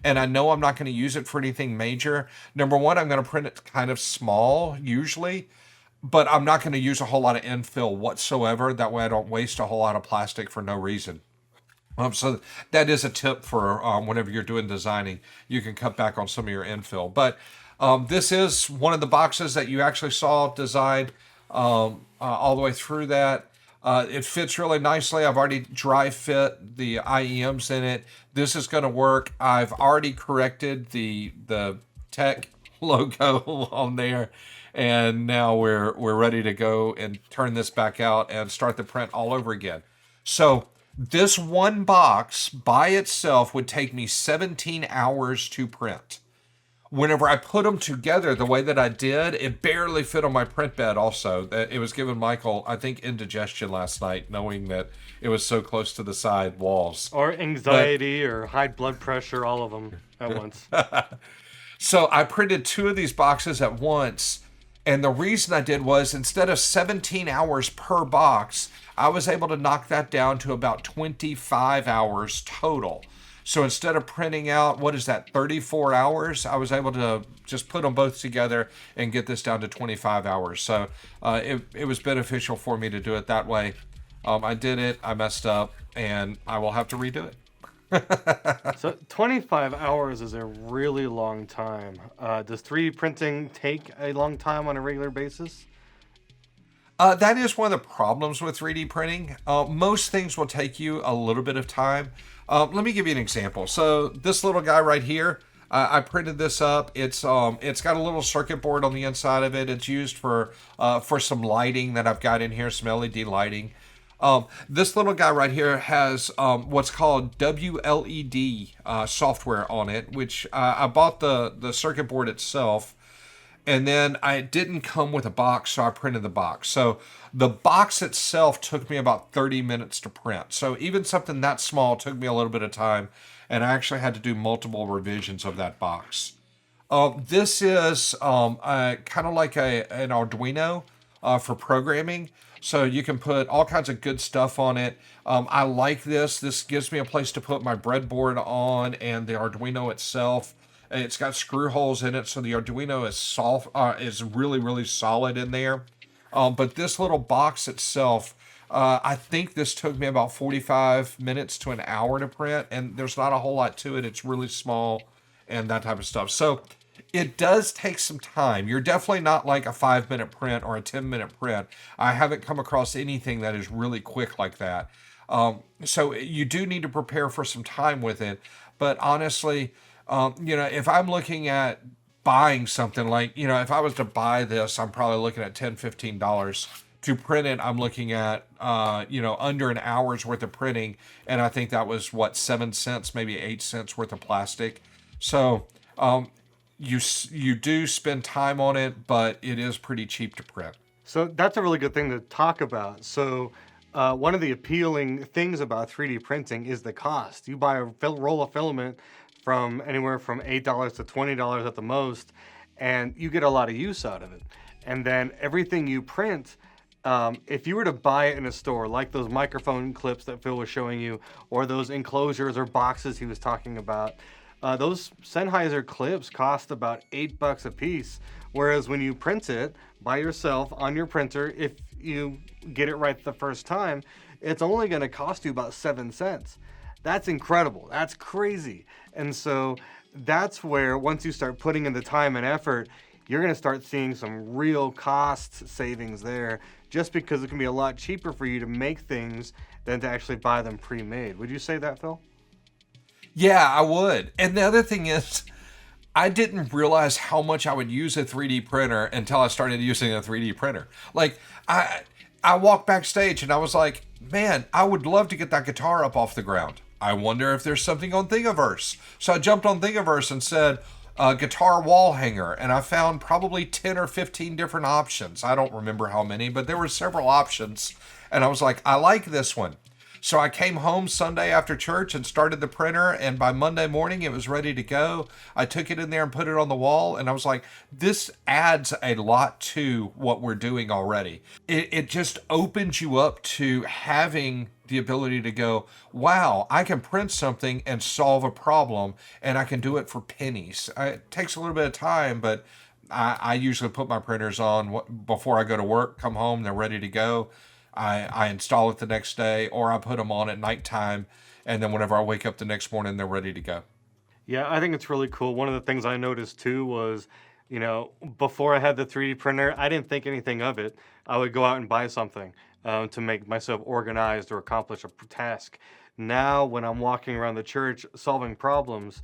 and I know I'm not going to use it for anything major, number one, I'm going to print it kind of small, usually, but I'm not going to use a whole lot of infill whatsoever. That way I don't waste a whole lot of plastic for no reason. So that is a tip for whenever you're doing designing, you can cut back on some of your infill. But this is one of the boxes that you actually saw designed all the way through that. It fits really nicely. I've already dry fit the IEMs in it. This is going to work. I've already corrected the tech logo on there. And now we're ready to go and turn this back out and start the print all over again. So this one box by itself would take me 17 hours to print. Whenever I put them together the way that I did, it barely fit on my print bed also. It was giving Michael, I think, indigestion last night, knowing that it was so close to the side walls.
Or anxiety or high blood pressure, all of them at once.
So I printed two of these boxes at once. And the reason I did was, instead of 17 hours per box, I was able to knock that down to about 25 hours total. So instead of printing out, 34 hours, I was able to just put them both together and get this down to 25 hours. So it was beneficial for me to do it that way. I did it, I messed up, and I will have to redo it.
So 25 hours is a really long time. Does 3D printing take a long time on a regular basis?
That is one of the problems with 3D printing. Most things will take you a little bit of time. Let me give you an example. So this little guy right here, I printed this up. It's got a little circuit board on the inside of it. It's used for some lighting that I've got in here, some LED lighting. This little guy right here has what's called WLED software on it, which I bought the circuit board itself, and then I didn't come with a box, so I printed the box. So the box itself took me about 30 minutes to print. So even something that small took me a little bit of time, and I actually had to do multiple revisions of that box. This is kind of like an Arduino for programming. So you can put all kinds of good stuff on it. I like this. This gives me a place to put my breadboard on, and the Arduino itself. It's got screw holes in it, so the Arduino is really, really solid in there. But this little box itself I think this took me about 45 minutes to an hour to print, and there's not a whole lot to it. It's really small and that type of stuff. So it does take some time. You're definitely not like a 5-minute print or a 10-minute print. I haven't come across anything that is really quick like that. So you do need to prepare for some time with it. But honestly, if I'm looking at buying something like, if I was to buy this, I'm probably looking at $10-15. To print it, I'm looking at, under an hour's worth of printing. And I think that was, 7 cents, maybe 8 cents worth of plastic. So you do spend time on it, but it is pretty cheap to print.
So that's a really good thing to talk about. So one of the appealing things about 3D printing is the cost. You buy a roll of filament from anywhere from $8 to $20 at the most, and you get a lot of use out of it. And then everything you print, if you were to buy it in a store, like those microphone clips that Phil was showing you, or those enclosures or boxes he was talking about, those Sennheiser clips cost about $8 a piece. Whereas when you print it by yourself on your printer, if you get it right the first time, it's only going to cost you about 7 cents. That's incredible. That's crazy. And so that's where once you start putting in the time and effort, you're going to start seeing some real cost savings there, just because it can be a lot cheaper for you to make things than to actually buy them pre-made. Would you say that, Phil?
Yeah, I would. And the other thing is, I didn't realize how much I would use a 3D printer until I started using a 3D printer. Like, I walked backstage and I was like, man, I would love to get that guitar up off the ground. I wonder if there's something on Thingiverse. So I jumped on Thingiverse and said, guitar wall hanger, and I found probably 10 or 15 different options. I don't remember how many, but there were several options. And I was like, I like this one. So I came home Sunday after church and started the printer, and by Monday morning it was ready to go. I took it in there and put it on the wall, and I was like, this adds a lot to what we're doing already. It just opens you up to having the ability to go, wow, I can print something and solve a problem, and I can do it for pennies. It takes a little bit of time, but I usually put my printers on before I go to work, come home, they're ready to go. I install it the next day, or I put them on at nighttime, and then whenever I wake up the next morning, they're ready to go.
Yeah, I think it's really cool. One of the things I noticed too was, before I had the 3D printer, I didn't think anything of it. I would go out and buy something to make myself organized or accomplish a task. Now, when I'm walking around the church solving problems,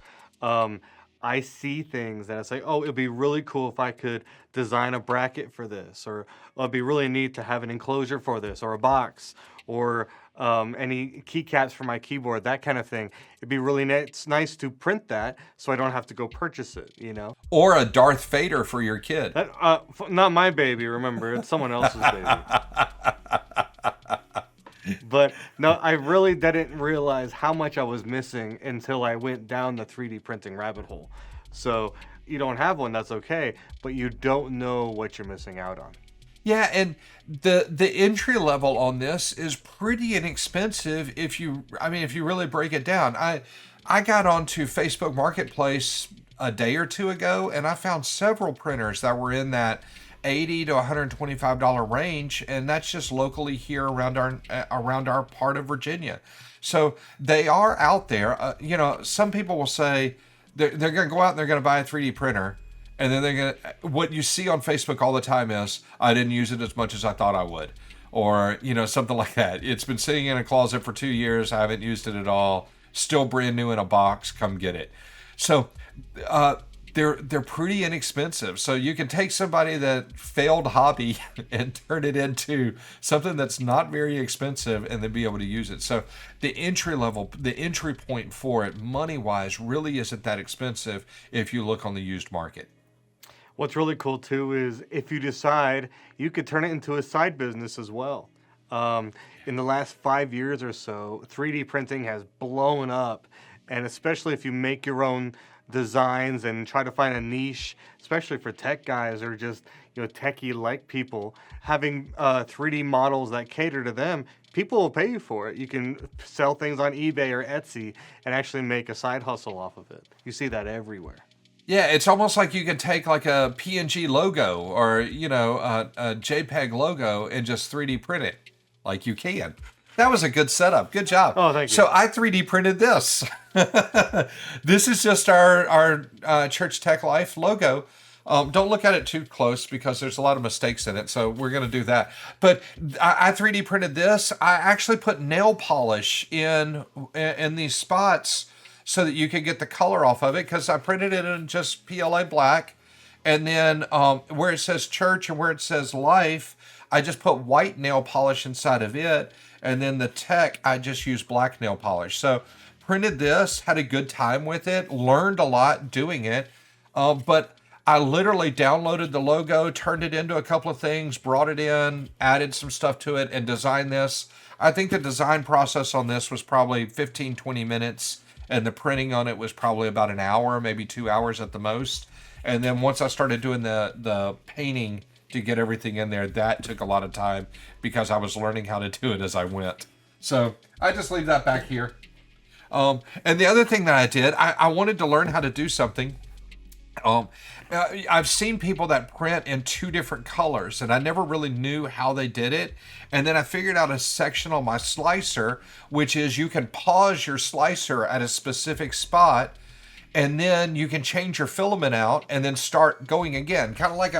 I see things and I say, oh, it'd be really cool if I could design a bracket for this, or it'd be really neat to have an enclosure for this, or a box, or any keycaps for my keyboard, that kind of thing. It'd be really nice to print that so I don't have to go purchase it,
Or a Darth Vader for your kid.
That, not my baby, remember, it's someone else's baby. But no, I really didn't realize how much I was missing until I went down the 3D printing rabbit hole. So you don't have one, that's okay, but you don't know what you're missing out on.
Yeah, and the entry level on this is pretty inexpensive if you really break it down. I got onto Facebook Marketplace a day or two ago, and I found several printers that were in that $80 to $125 range, and that's just locally here around our part of Virginia. So they are out there. Some people will say they're going to go out and they're going to buy a 3D printer, and then what you see on Facebook all the time is, I didn't use it as much as I thought I would, or something like that. It's been sitting in a closet for 2 years. I haven't used it at all. Still brand new in a box. Come get it. So they're pretty inexpensive. So you can take somebody that failed hobby and turn it into something that's not very expensive and then be able to use it. So the entry point for it, money-wise, really isn't that expensive if you look on the used market.
What's really cool too is if you decide, you could turn it into a side business as well. In the last 5 years or so, 3D printing has blown up, and especially if you make your own designs and try to find a niche, especially for tech guys or just techie-like people, having 3D models that cater to them, people will pay you for it. You can sell things on eBay or Etsy and actually make a side hustle off of it. You see that everywhere.
Yeah, it's almost like you could take like a PNG logo or a JPEG logo and just 3D print it. like you can. That was a good setup. Good job.
Oh, thank you.
So I 3D printed this. This is just our Church Tech Life logo. Don't look at it too close because there's a lot of mistakes in it. So we're going to do that. But I 3D printed this. I actually put nail polish in these spots so that you could get the color off of it, because I printed it in just PLA black. And then where it says church and where it says life, I just put white nail polish inside of it. And then the tech, I just used black nail polish. So printed this, had a good time with it, learned a lot doing it. But I literally downloaded the logo, turned it into a couple of things, brought it in, added some stuff to it, and designed this. I think the design process on this was probably 15, 20 minutes. And the printing on it was probably about an hour, maybe 2 hours at the most. And then once I started doing the painting to get everything in there, that took a lot of time because I was learning how to do it as I went. So I just leave that back here. And the other thing that I did, I wanted to learn how to do something. I've seen people that print in 2 different colors, and I never really knew how they did it. And then I figured out a section on my slicer, which is you can pause your slicer at a specific spot, and then you can change your filament out and then start going again. Kind of like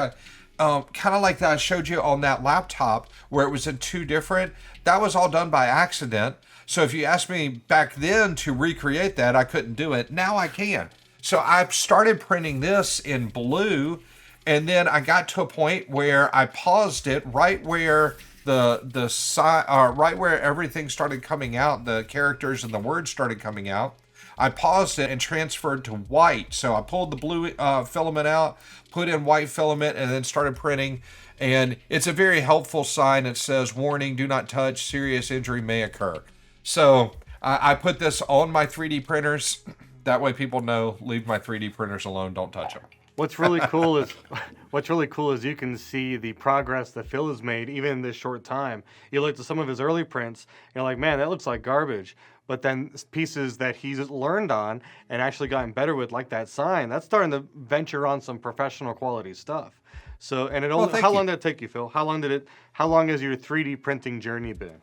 that I showed you on that laptop where it was in 2 different. That was all done by accident. So if you asked me back then to recreate that, I couldn't do it. Now I can. So I started printing this in blue, and then I got to a point where I paused it right where right where everything started coming out, the characters and the words started coming out. I paused it and transferred to white. So I pulled the blue filament out, put in white filament, and then started printing. And it's a very helpful sign. It says, "Warning, do not touch, serious injury may occur." So I put this on my 3D printers. That way people know, leave my 3D printers alone, don't touch them.
What's really cool is you can see the progress that Phil has made even in this short time. You look at some of his early prints, and you're like, man, that looks like garbage. But then pieces that he's learned on and actually gotten better with, like that sign, that's starting to venture on some professional quality stuff. So, and it only, how long did it take you, Phil? How long has your 3D printing journey been?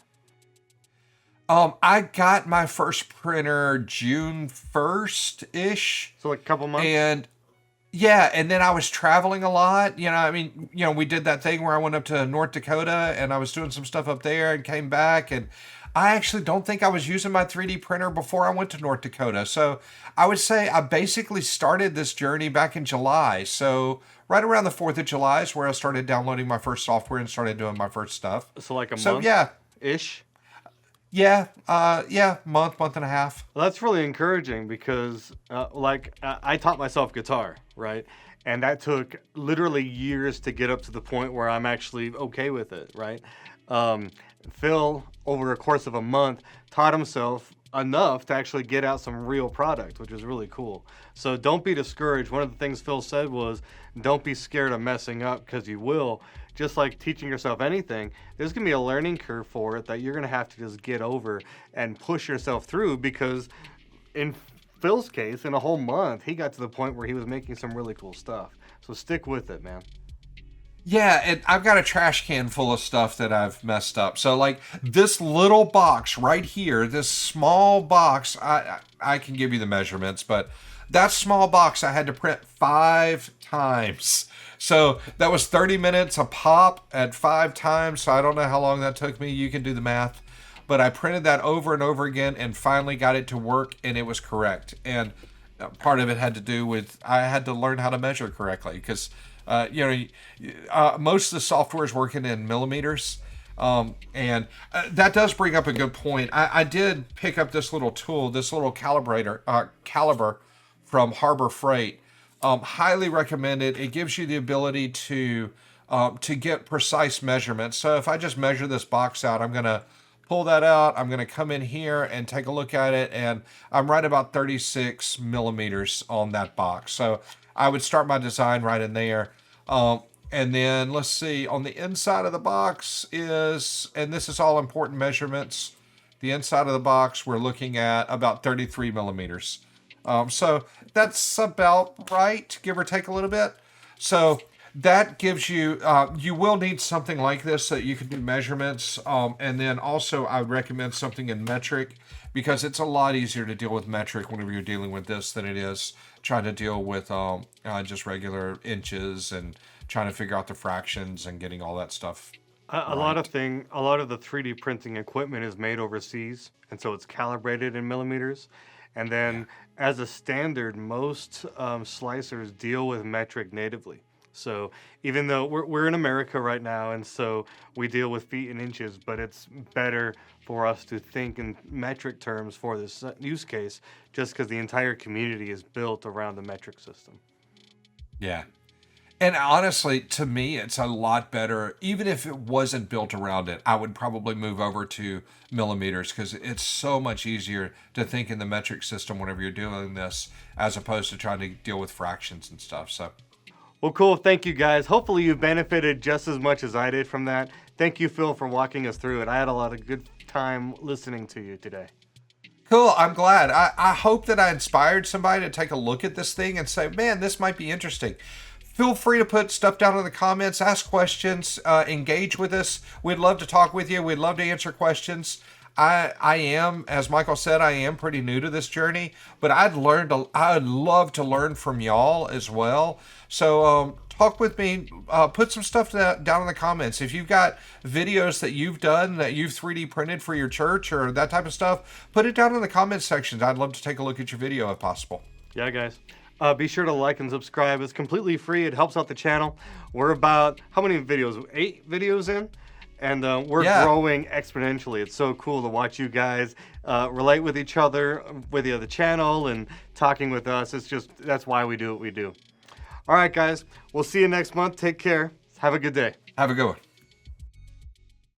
I got my first printer June 1st-ish.
So like a couple months?
And yeah, and then I was traveling a lot. We did that thing where I went up to North Dakota and I was doing some stuff up there and came back. And I actually don't think I was using my 3D printer before I went to North Dakota. So I would say I basically started this journey back in July. So right around the 4th of July is where I started downloading my first software and started doing my first stuff.
So like a month?
So yeah.
Ish?
Yeah, month and a half.
Well, that's really encouraging because, I taught myself guitar, right? And that took literally years to get up to the point where I'm actually okay with it, right? Phil, over a course of a month, taught himself enough to actually get out some real product, which is really cool. So don't be discouraged. One of the things Phil said was, don't be scared of messing up, because you will. Just like teaching yourself anything, there's going to be a learning curve for it that you're going to have to just get over and push yourself through, because in Phil's case, in a whole month, he got to the point where he was making some really cool stuff. So stick with it, man.
Yeah, and I've got a trash can full of stuff that I've messed up. So like this little box right here, this small box, I can give you the measurements, but that small box I had to print 5 times. So that was 30 minutes a pop at 5 times. So I don't know how long that took me. You can do the math. But I printed that over and over again and finally got it to work, and it was correct. And part of it had to do with I had to learn how to measure correctly, because most of the software is working in millimeters. And that does bring up a good point. I did pick up this little tool, this little caliber from Harbor Freight. Highly recommended. It gives you the ability to get precise measurements. So if I just measure this box out, I'm going to pull that out. I'm going to come in here and take a look at it. And I'm right about 36 millimeters on that box. So I would start my design right in there. And then let's see, on the inside of the box is, and this is all important measurements, the inside of the box, we're looking at about 33 millimeters. So that's about right, give or take a little bit. So that gives you, you will need something like this so that you can do measurements. And then also I would recommend something in metric, because it's a lot easier to deal with metric whenever you're dealing with this than it is trying to deal with just regular inches and trying to figure out the fractions and getting all that stuff.
A lot of the 3D printing equipment is made overseas, and so it's calibrated in millimeters. And then, as a standard, most slicers deal with metric natively. So even though we're in America right now, and so we deal with feet and inches, but it's better for us to think in metric terms for this use case, just because the entire community is built around the metric system.
Yeah. And honestly, to me, it's a lot better. Even if it wasn't built around it, I would probably move over to millimeters, because it's so much easier to think in the metric system whenever you're doing this, as opposed to trying to deal with fractions and stuff. So,
Well, cool. Thank you, guys. Hopefully you benefited just as much as I did from that. Thank you, Phil, for walking us through it. I had a lot of good time listening to you today.
cool. I'm glad. I hope that I inspired somebody to take a look at this thing and say, man, this might be interesting. Feel free to put stuff down in the comments, ask questions, engage with us. We'd love to talk with you. We'd love to answer questions. I am, as Michael said, I am pretty new to this journey, but I'd love to learn from y'all as well. So talk with me, put some stuff down in the comments. If you've got videos that you've done, that you've 3D printed for your church or that type of stuff, put it down in the comments sections. I'd love to take a look at your video if possible.
Yeah, guys. Be sure to like and subscribe. It's completely free. It helps out the channel. We're about, how many videos? 8 videos in? And we're growing exponentially. It's so cool to watch you guys relate with each other, with the other channel, and talking with us. It's just, that's why we do what we do. All right, guys. We'll see you next month. Take care. Have a good day.
Have a good one.